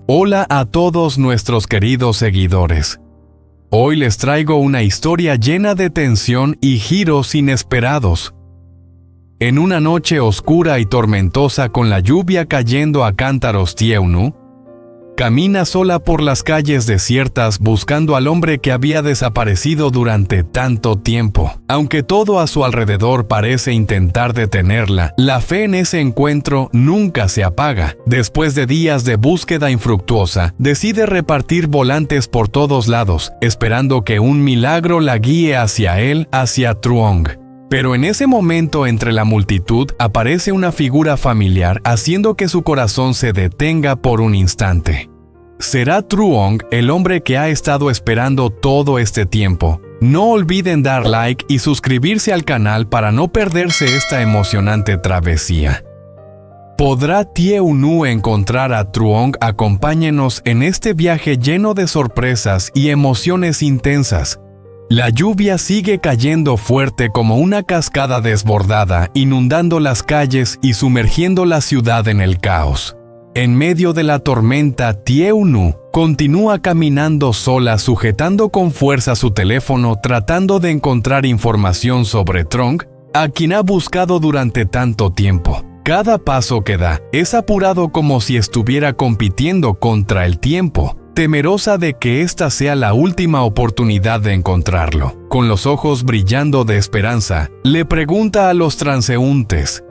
Hola a todos nuestros queridos seguidores. Hoy les traigo una historia llena de tensión y giros inesperados. En una noche oscura y tormentosa con la lluvia cayendo a cántaros, Tieu-nu camina sola por las calles desiertas buscando al hombre que había desaparecido durante tanto tiempo. Aunque todo a su alrededor parece intentar detenerla, la fe en ese encuentro nunca se apaga. Después de días de búsqueda infructuosa, decide repartir volantes por todos lados, esperando que un milagro la guíe hacia él, hacia Truong. Pero en ese momento entre la multitud aparece una figura familiar haciendo que su corazón se detenga por un instante. ¿Será Truong el hombre que ha estado esperando todo este tiempo? No olviden dar like y suscribirse al canal para no perderse esta emocionante travesía. ¿Podrá Tieu-nu encontrar a Truong? Acompáñenos en este viaje lleno de sorpresas y emociones intensas. La lluvia sigue cayendo fuerte como una cascada desbordada, inundando las calles y sumergiendo la ciudad en el caos. En medio de la tormenta, Tieu-nu continúa caminando sola, sujetando con fuerza su teléfono, tratando de encontrar información sobre Truong, a quien ha buscado durante tanto tiempo. Cada paso que da es apurado como si estuviera compitiendo contra el tiempo, temerosa de que esta sea la última oportunidad de encontrarlo. Con los ojos brillando de esperanza, le pregunta a los transeúntes,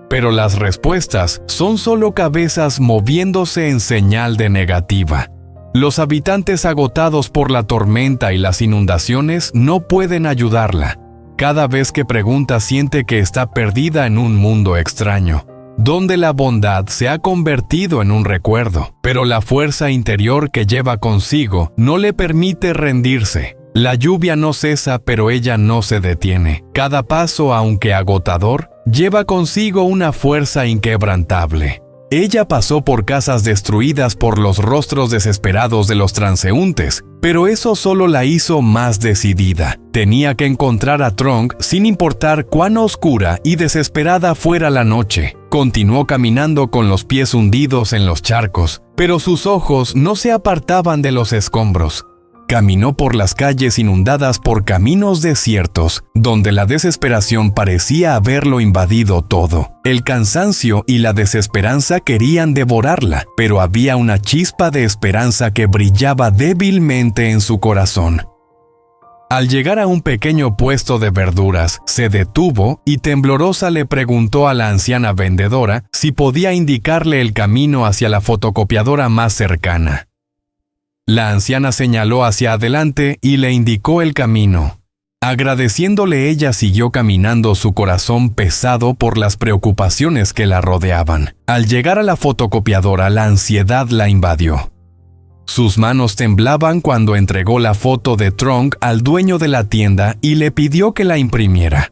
pero las respuestas son solo cabezas moviéndose en señal de negativa. Los habitantes agotados por la tormenta y las inundaciones no pueden ayudarla. Cada vez que pregunta siente que está perdida en un mundo extraño, donde la bondad se ha convertido en un recuerdo, pero la fuerza interior que lleva consigo no le permite rendirse. La lluvia no cesa, pero ella no se detiene. Cada paso, aunque agotador, lleva consigo una fuerza inquebrantable. Ella pasó por casas destruidas por los rostros desesperados de los transeúntes, pero eso solo la hizo más decidida. Tenía que encontrar a Truong sin importar cuán oscura y desesperada fuera la noche. Continuó caminando con los pies hundidos en los charcos, pero sus ojos no se apartaban de los escombros. Caminó por las calles inundadas por caminos desiertos, donde la desesperación parecía haberlo invadido todo. El cansancio y la desesperanza querían devorarla, pero había una chispa de esperanza que brillaba débilmente en su corazón. Al llegar a un pequeño puesto de verduras, se detuvo y temblorosa le preguntó a la anciana vendedora si podía indicarle el camino hacia la fotocopiadora más cercana. La anciana señaló hacia adelante y le indicó el camino. Agradeciéndole, ella siguió caminando, su corazón pesado por las preocupaciones que la rodeaban. Al llegar a la fotocopiadora, la ansiedad la invadió. Sus manos temblaban cuando entregó la foto de Truong al dueño de la tienda y le pidió que la imprimiera.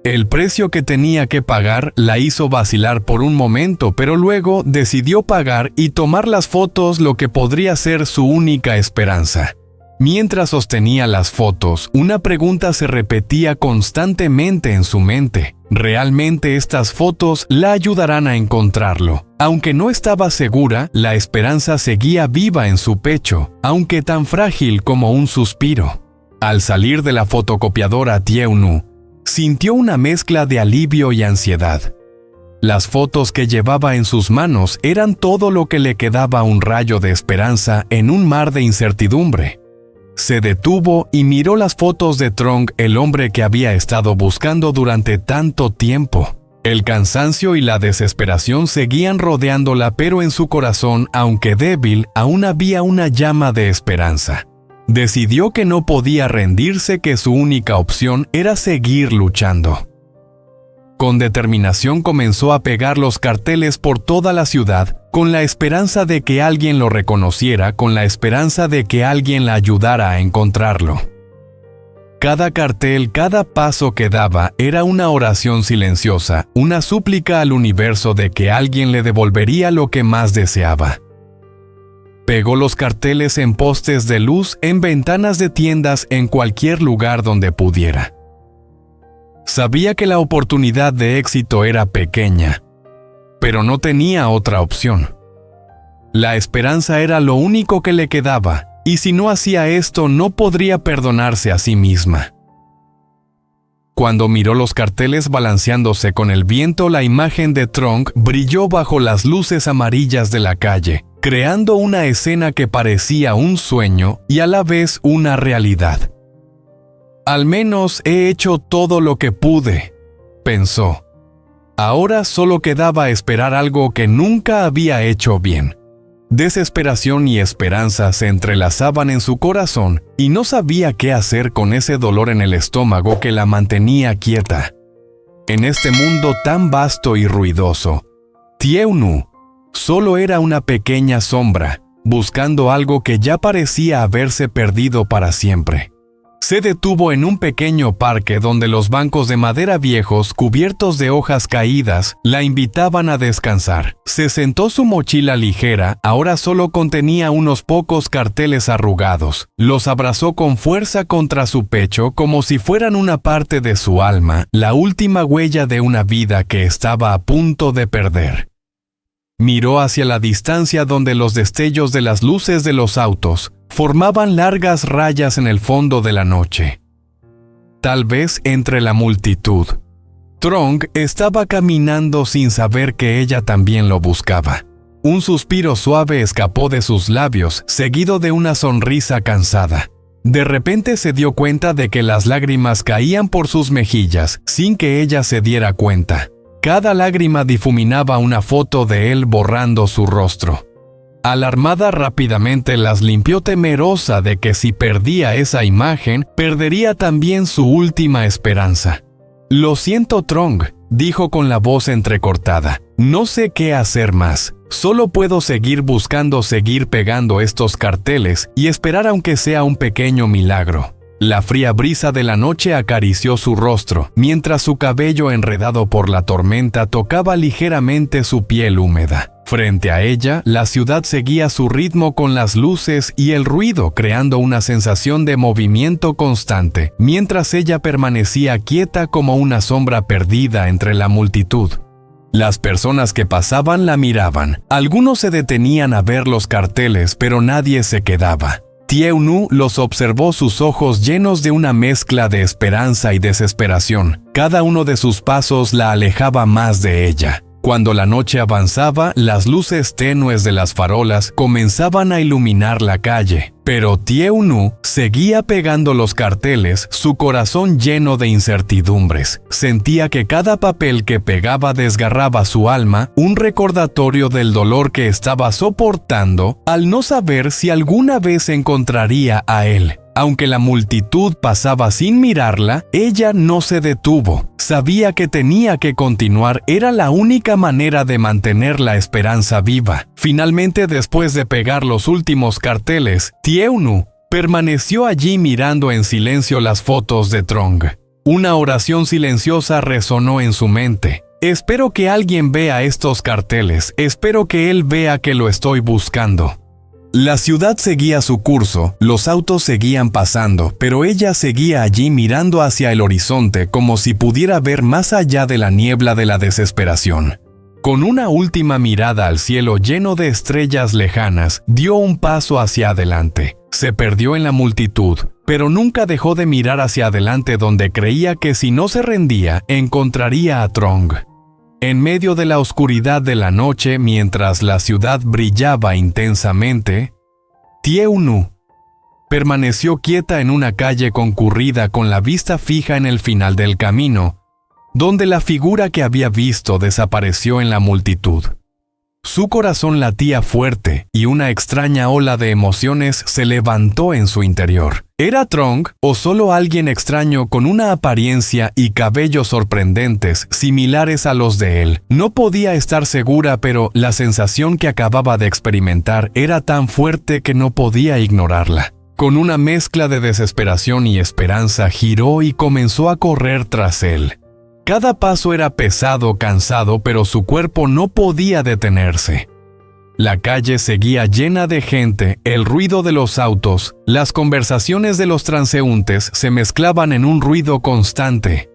El precio que tenía que pagar la hizo vacilar por un momento, pero luego decidió pagar y tomar las fotos, lo que podría ser su única esperanza. Mientras sostenía las fotos, una pregunta se repetía constantemente en su mente. ¿Realmente estas fotos la ayudarán a encontrarlo? Aunque no estaba segura, la esperanza seguía viva en su pecho, aunque tan frágil como un suspiro. Al salir de la fotocopiadora, Tieu-nu sintió una mezcla de alivio y ansiedad. Las fotos que llevaba en sus manos eran todo lo que le quedaba, un rayo de esperanza en un mar de incertidumbre. Se detuvo y miró las fotos de Truong, el hombre que había estado buscando durante tanto tiempo. El cansancio y la desesperación seguían rodeándola, pero en su corazón, aunque débil, aún había una llama de esperanza. Decidió que no podía rendirse, que su única opción era seguir luchando. Con determinación comenzó a pegar los carteles por toda la ciudad, con la esperanza de que alguien lo reconociera, con la esperanza de que alguien la ayudara a encontrarlo. Cada cartel, cada paso que daba era una oración silenciosa, una súplica al universo de que alguien le devolvería lo que más deseaba. Pegó los carteles en postes de luz, en ventanas de tiendas, en cualquier lugar donde pudiera. Sabía que la oportunidad de éxito era pequeña, pero no tenía otra opción. La esperanza era lo único que le quedaba, y si no hacía esto no podría perdonarse a sí misma. Cuando miró los carteles balanceándose con el viento, la imagen de Trong brilló bajo las luces amarillas de la calle, creando una escena que parecía un sueño y a la vez una realidad. «Al menos he hecho todo lo que pude», pensó. Ahora solo quedaba esperar algo que nunca había hecho bien. Desesperación y esperanza se entrelazaban en su corazón y no sabía qué hacer con ese dolor en el estómago que la mantenía quieta. En este mundo tan vasto y ruidoso, Thieu Nu solo era una pequeña sombra, buscando algo que ya parecía haberse perdido para siempre. Se detuvo en un pequeño parque donde los bancos de madera viejos cubiertos de hojas caídas la invitaban a descansar. Se sentó, su mochila ligera ahora solo contenía unos pocos carteles arrugados. Los abrazó con fuerza contra su pecho como si fueran una parte de su alma, la última huella de una vida que estaba a punto de perder. Miró hacia la distancia donde los destellos de las luces de los autos formaban largas rayas en el fondo de la noche. Tal vez entre la multitud. Trong estaba caminando sin saber que ella también lo buscaba. Un suspiro suave escapó de sus labios, seguido de una sonrisa cansada. De repente se dio cuenta de que las lágrimas caían por sus mejillas sin que ella se diera cuenta. Cada lágrima difuminaba una foto de él borrando su rostro. Alarmada, rápidamente las limpió, temerosa de que si perdía esa imagen, perdería también su última esperanza. «Lo siento, Trong», dijo con la voz entrecortada. «No sé qué hacer más. Solo puedo seguir buscando, seguir pegando estos carteles y esperar aunque sea un pequeño milagro». La fría brisa de la noche acarició su rostro, mientras su cabello enredado por la tormenta tocaba ligeramente su piel húmeda. Frente a ella, la ciudad seguía su ritmo con las luces y el ruido, creando una sensación de movimiento constante, mientras ella permanecía quieta como una sombra perdida entre la multitud. Las personas que pasaban la miraban. Algunos se detenían a ver los carteles, pero nadie se quedaba. Thieu Nu los observó, sus ojos llenos de una mezcla de esperanza y desesperación. Cada uno de sus pasos la alejaba más de ella. Cuando la noche avanzaba, las luces tenues de las farolas comenzaban a iluminar la calle. Pero Thieu Nu seguía pegando los carteles, su corazón lleno de incertidumbres. Sentía que cada papel que pegaba desgarraba su alma, un recordatorio del dolor que estaba soportando al no saber si alguna vez encontraría a él. Aunque la multitud pasaba sin mirarla, ella no se detuvo. Sabía que tenía que continuar, era la única manera de mantener la esperanza viva. Finalmente, después de pegar los últimos carteles, Thieu Nu permaneció allí mirando en silencio las fotos de Trong. Una oración silenciosa resonó en su mente. «Espero que alguien vea estos carteles, espero que él vea que lo estoy buscando». La ciudad seguía su curso, los autos seguían pasando, pero ella seguía allí mirando hacia el horizonte como si pudiera ver más allá de la niebla de la desesperación. Con una última mirada al cielo lleno de estrellas lejanas, dio un paso hacia adelante. Se perdió en la multitud, pero nunca dejó de mirar hacia adelante, donde creía que si no se rendía, encontraría a Trong. En medio de la oscuridad de la noche, mientras la ciudad brillaba intensamente, Thieu Nu permaneció quieta en una calle concurrida, con la vista fija en el final del camino, donde la figura que había visto desapareció en la multitud. Su corazón latía fuerte y una extraña ola de emociones se levantó en su interior. ¿Era Trong o solo alguien extraño con una apariencia y cabellos sorprendentes similares a los de él? No podía estar segura, pero la sensación que acababa de experimentar era tan fuerte que no podía ignorarla. Con una mezcla de desesperación y esperanza, giró y comenzó a correr tras él. Cada paso era pesado, cansado, pero su cuerpo no podía detenerse. La calle seguía llena de gente, el ruido de los autos, las conversaciones de los transeúntes se mezclaban en un ruido constante.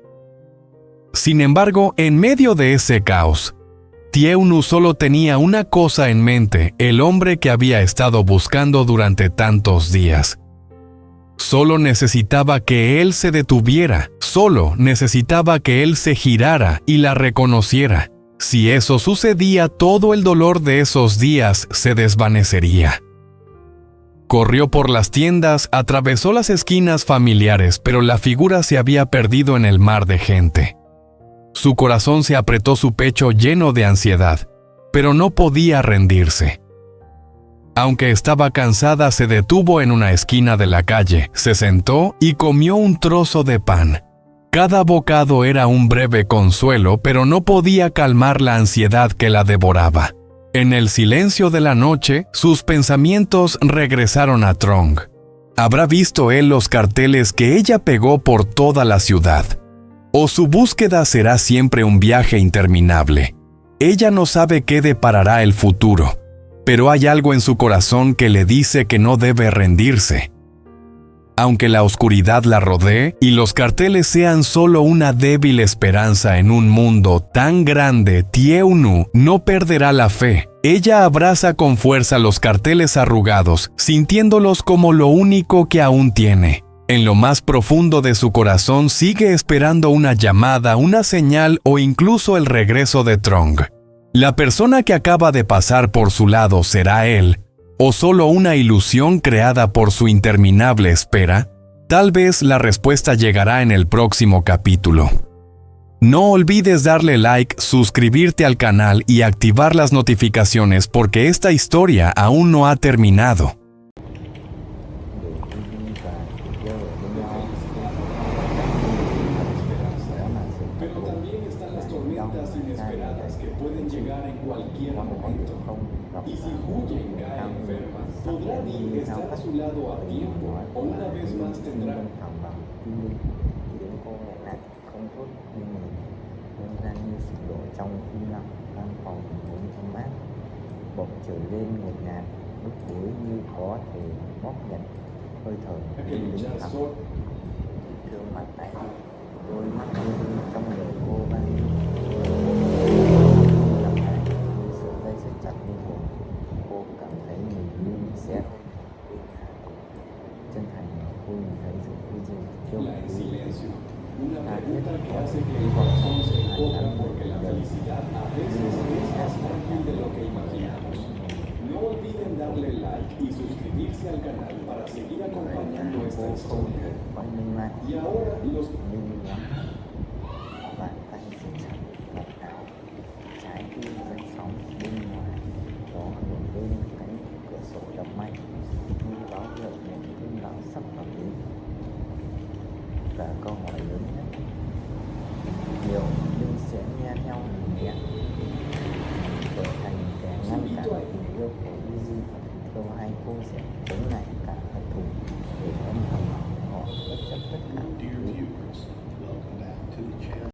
Sin embargo, en medio de ese caos, Tiaunu solo tenía una cosa en mente, el hombre que había estado buscando durante tantos días. Solo necesitaba que él se detuviera, solo necesitaba que él se girara y la reconociera. Si eso sucedía, todo el dolor de esos días se desvanecería. Corrió por las tiendas, atravesó las esquinas familiares, pero la figura se había perdido en el mar de gente. Su corazón se apretó su pecho lleno de ansiedad, pero no podía rendirse. Aunque estaba cansada, se detuvo en una esquina de la calle, se sentó y comió un trozo de pan. Cada bocado era un breve consuelo, pero no podía calmar la ansiedad que la devoraba. En el silencio de la noche, sus pensamientos regresaron a Trong. ¿Habrá visto él los carteles que ella pegó por toda la ciudad? ¿O su búsqueda será siempre un viaje interminable? Ella no sabe qué deparará el futuro, pero hay algo en su corazón que le dice que no debe rendirse. Aunque la oscuridad la rodee y los carteles sean solo una débil esperanza en un mundo tan grande, Tiaunu no perderá la fe. Ella abraza con fuerza los carteles arrugados, sintiéndolos como lo único que aún tiene. En lo más profundo de su corazón sigue esperando una llamada, una señal o incluso el regreso de Trong. ¿La persona que acaba de pasar por su lado será él, o solo una ilusión creada por su interminable espera? Tal vez la respuesta llegará en el próximo capítulo. No olvides darle like, suscribirte al canal y activar las notificaciones porque esta historia aún no ha terminado. Pero también están las tormentas inesperadas que pueden llegar en cualquier momento. Y si Huyen cae enferma, podrá Dean estar a su lado a tiempo o una vez más tendrá. Bầu trời lên ngột ngạt, nước suối như có thể bóp nghẹt hơi thở như lính thẳng. Thương mặt tay, đôi mắt như trong người cô vang làm hại như sợi dây siết chặt linh hồn. Cô cảm thấy mình như sẽ chân thành cô nhìn thấy sự hy sinh yêu quý tha thiết có sự hy vọng hàn gắn của cuộc đời như sẽ No olviden darle like y suscribirse al canal para seguir acompañando esta historia. Y ahora los... Bàn tay siết chặt ngọt ngào, trái tim dậy sóng bên ngoài, gió nổi lên cánh cửa sổ đập mạnh, như báo hiệu một cơn bão sắp vào đến. Và câu hỏi lớn nhất, điều Linh sẽ nghe theo mẹ trở thành kẻ ngăn cản tình yêu của Easy, đâu hay cô sẽ chống lại